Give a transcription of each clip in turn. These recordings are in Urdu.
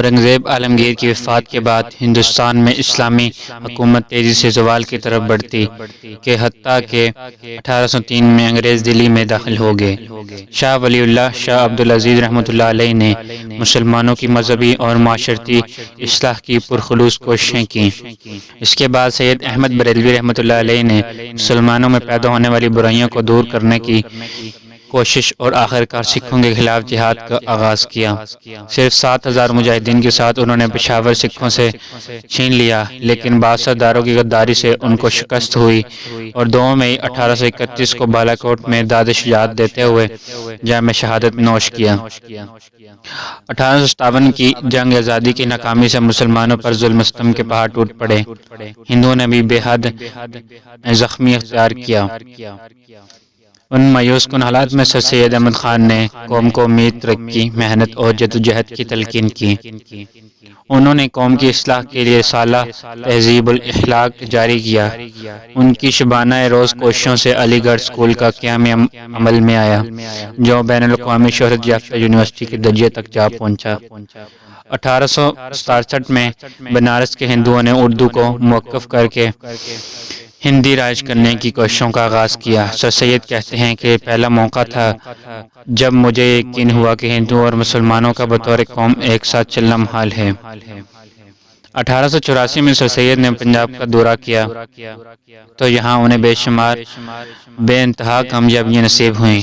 اورنگزیب عالمگیر کی وفات کے بعد ہندوستان میں اسلامی حکومت تیزی سے زوال کی طرف بڑھتی کہ حتیٰ کہ 1803 میں انگریز دلی میں داخل ہو گئے۔ شاہ ولی اللہ شاہ عبدالعزیز رحمۃ اللہ علیہ نے مسلمانوں کی مذہبی اور معاشرتی اصلاح کی پرخلوص کوششیں کیں۔ اس کے بعد سید احمد بریلوی رحمۃ اللہ علیہ نے مسلمانوں میں پیدا ہونے والی برائیوں کو دور کرنے کی کوشش اور آخرکار سکھوں کے خلاف جہاد کا آغاز کیا۔ صرف 7,000 مجاہدین کے ساتھ انہوں نے پشاور سکھوں سے چھین لیا، لیکن بعض سرداروں کی غداری سے ان کو شکست ہوئی اور 2 مئی 1831 کو بالاکوٹ میں داد شجاعت دیتے ہوئے جام شہادت نوش کیا۔ 1857 کی جنگ آزادی کی ناکامی سے مسلمانوں پر ظلم و ستم کے پہاڑ ٹوٹ پڑے۔ ہندوؤں نے بھی بے حد زخمی اختیار کیا۔ ان مایوس کن حالات میں سر سید احمد خان نے قوم کو امید، ترقی، محنت اور جدوجہد کی تلقین کی۔ انہوں نے قوم کی اصلاح کے لیے سالہ تہذیب الاخلاق جاری کیا۔ ان کی شبانہ روز کوششوں سے علی گڑھ اسکول کا قیام عمل میں آیا، جو بین الاقوامی شہرت یافتہ یونیورسٹی کے درجے تک جا پہنچا۔ 1867 میں بنارس کے ہندوؤں نے اردو کو موقف کر کے ہندی رائج کرنے کی کوششوں کا آغاز کیا۔ سر سید کہتے ہیں کہ پہلا موقع تھا جب مجھے یقین ہوا کہ ہندوؤں اور مسلمانوں کا بطور قوم ایک ساتھ چلنا محال ہے۔ 1884 میں سر سید نے پنجاب کا دورہ کیا تو یہاں انہیں بے انتہا کامیابیاں نصیب ہوئیں۔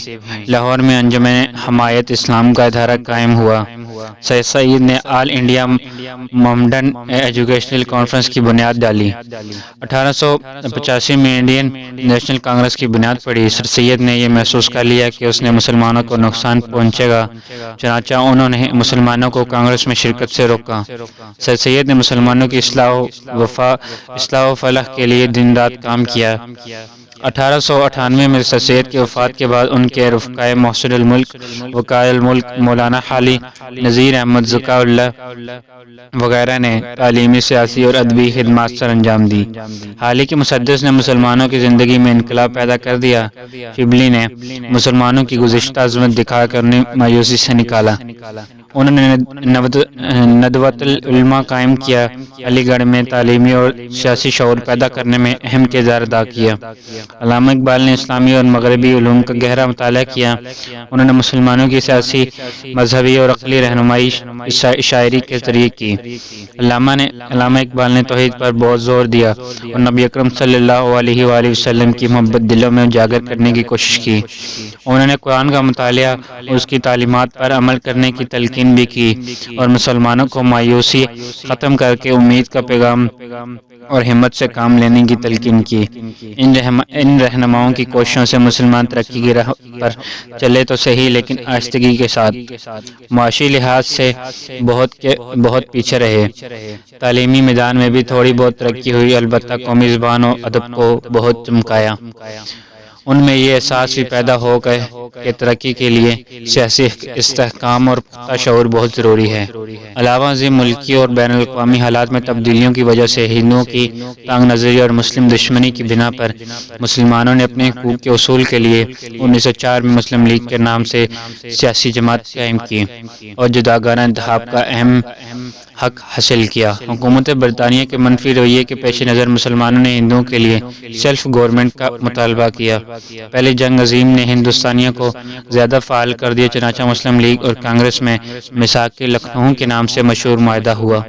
لاہور میں انجمن حمایت اسلام کا ادارہ قائم ہوا۔ سر سید نے آل انڈیا محمڈن ایجوکیشنل کانفرنس کی بنیاد ڈالی۔ 1885 میں انڈین نیشنل کانگریس کی بنیاد پڑی۔ سر سید نے یہ محسوس کر لیا کہ اس نے مسلمانوں کو نقصان پہنچے گا، چنانچہ انہوں نے مسلمانوں کو کانگریس میں شرکت سے روکا۔ سر سید نے مسلمانوں کی اصلاح و فلاح کے لیے دن رات کام کیا۔ 1898 میں سر سید کی وفات کے بعد ان کے رفقائے محسن الملک، وقار الملک، مولانا حالی نذیر احمد ذکا اللہ وغیرہ نے تعلیمی، سیاسی اور ادبی خدمات سر انجام دی۔ حالی کے مسدس نے مسلمانوں کی زندگی میں انقلاب پیدا کر دیا۔ شبلی نے مسلمانوں کی گزشتہ عظمت دکھا کر مایوسی سے نکالا۔ انہوں نے ندوۃ العلماء قائم کیا۔ علی گڑھ میں تعلیمی اور سیاسی شعور پیدا کرنے میں اہم کردار ادا کیا۔ علامہ اقبال نے اسلامی اور مغربی علوم کا گہرا مطالعہ کیا۔ انہوں نے مسلمانوں کی سیاسی، مذہبی اور عقلی رہنمائی شاعری کے ذریعے کی۔ علامہ اقبال نے توحید پر بہت زور دیا اور نبی اکرم صلی اللہ علیہ وآلہ وسلم کی محبت دلوں میں اجاگر کرنے کی کوشش کی۔ انہوں نے قرآن کا مطالعہ اور اس کی تعلیمات پر عمل کرنے کی تلقین بھی کی اور مسلمانوں کو مایوسی ختم کر کے امید کا پیغام اور ہمت سے کام لینے کی تلقین کی۔ ان رہنماؤں کی کوششوں سے مسلمان ترقی کی راہ پر چلے تو صحیح، لیکن آہستگی کے ساتھ۔ معاشی لحاظ سے بہت پیچھے رہے۔ تعلیمی میدان میں بھی تھوڑی بہت ترقی ہوئی، البتہ قومی زبان و ادب کو بہت چمکایا۔ ان میں یہ احساس بھی پیدا ہو گئے کہ ترقی کے لیے سیاسی استحکام اور پختہ شعور بہت ضروری ہے۔ علاوہ ازیں ملکی اور بین الاقوامی حالات میں تبدیلیوں کی وجہ سے ہندوؤں کی تنگ نظری اور مسلم دشمنی کی بنا پر مسلمانوں نے اپنے حقوق کے اصول کے لیے 1904 میں مسلم لیگ کے نام سے سیاسی جماعت قائم کی اور جداگانہ انتخاب کا اہم حق حاصل کیا۔ حکومت برطانیہ کے منفی رویے کے پیش نظر مسلمانوں نے ہندوؤں کے لیے سیلف گورنمنٹ کا مطالبہ کیا۔ پہلی جنگ عظیم نے ہندوستانیوں کو زیادہ فعال کر دیا، چنانچہ مسلم لیگ اور کانگریس میں میثاق لکھنؤ کے نام سے مشہور معاہدہ ہوا۔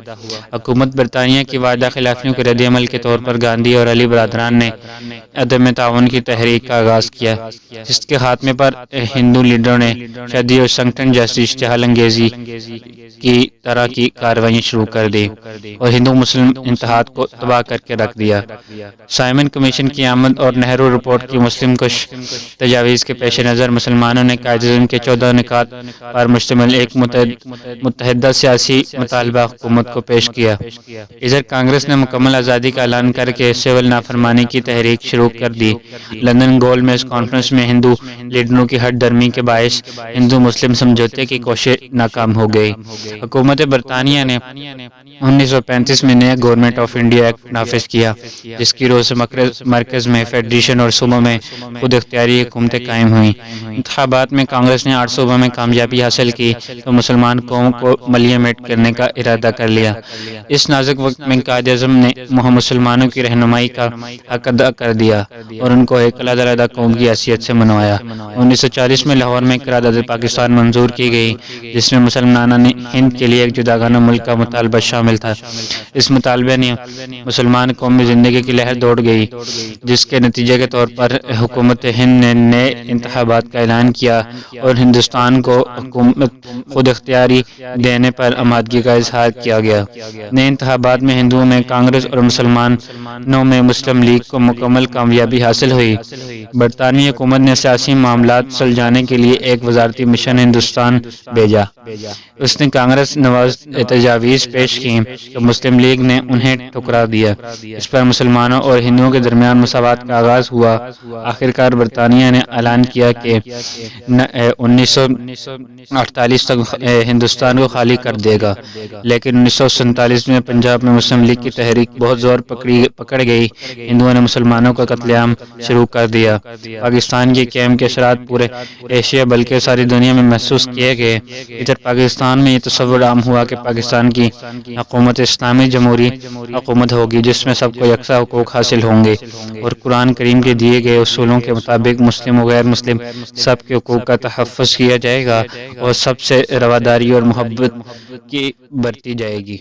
حکومت برطانیہ کی وعدہ خلافیوں کے رد عمل کے طور پر گاندھی اور علی برادران نے عدم تعاون کی تحریک کا آغاز کیا، جس کے خاتمے پر ہندو لیڈروں نے شادی اور سنگٹن جیسی اشتعال انگیزی کی طرح کی کارروائیاں شروع کر دی اور ہندو مسلم اتحاد کو تباہ کر کے رکھ دیا۔ سائمن کمیشن کی آمد اور نہرو رپورٹ کی مسلم کش تجاویز کے پیش نظر مسلمانوں نے قائد اعظم کے 14 نکات پر مشتمل ایک متحدہ سیاسی مطالبہ حکومت کو پیش کیا۔ ادھر کانگریس نے مکمل آزادی کا اعلان کر کے سول نافرمانی کی تحریک شروع کر دی۔ لندن گول میز کانفرنس میں ہندو لیڈروں کی ہٹ درمی کے باعث ہندو مسلم سمجھوتے کی کوشش ناکام ہو گئی۔ حکومت برطانیہ نے 1935 میں نیا گورنمنٹ آف انڈیا ایکٹ نافذ کیا، جس کی روح سے مرکز میں فیڈریشن اور صوبوں میں خود اختیاری حکومتیں قائم ہوئیں۔ انتخابات میں کانگریس نے 8 صوبوں میں کامیابی حاصل کی تو مسلمان قوم کو ملیمیٹ کرنے کا ارادہ کر لیا۔ اس نازک وقت میں قائد اعظم نے مسلمانوں کی رہنمائی کا حق ادا کر دیا اور ان کو ایک علیحدہ قوم کی حیثیت سے منوایا۔ 1940 میں لاہور میں قرارداد پاکستان منظور کی گئی، جس میں مسلمانوں نے ہند کے لیے ایک جداگانہ ملک کا مطالبہ شامل تھا۔ اس مطالبے نے مسلمان قوم میں زندگی کی لہر دوڑ گئی، جس کے نتیجے کے طور پر حکومت ہند نے نئے انتخابات کا اعلان کیا اور ہندوستان کو حکومت خود اختیاری دینے پر آمادگی کا اظہار کیا گیا۔ نئے انتخابات میں ہندوؤں میں کانگریس اور مسلمانوں میں مسلم لیگ کو مکمل کامیابی حاصل ہوئی۔ برطانوی حکومت نے سیاسی معاملات سلجھانے کے لیے ایک وزارتی مشن ہندوستان بھیجا۔ اس نے کانگریس نواز تجاویز پیش کی تو مسلم لیگ نے انہیں ٹھکرا دیا۔ اس پر مسلمانوں اور ہندوؤں کے درمیان مساوات کا آغاز ہوا۔ آخرکار برطانیہ نے اعلان کیا کہ 1948 تک ہندوستان کو خالی کر دے گا، لیکن 1947 میں پنجاب میں مسلم لیگ کی تحریک بہت زور پکڑ گئی۔ ہندوؤں نے مسلمانوں کا قتل عام شروع کر دیا۔ پاکستان کے قیام کے اثرات پورے ایشیا بلکہ ساری دنیا میں محسوس کیے گئے۔ ادھر پاکستان میں یہ تصور عام ہوا کہ پاکستان کی حکومت اسلامی جمہوری حکومت ہوگی، جس میں سب کو یکساں حقوق حاصل ہوں گے اور قرآن کریم کے دیے گئے اصولوں کے مطابق مسلم و غیر مسلم سب کے حقوق کا تحفظ کیا جائے گا اور سب سے رواداری اور محبت کی برتی جائے گی۔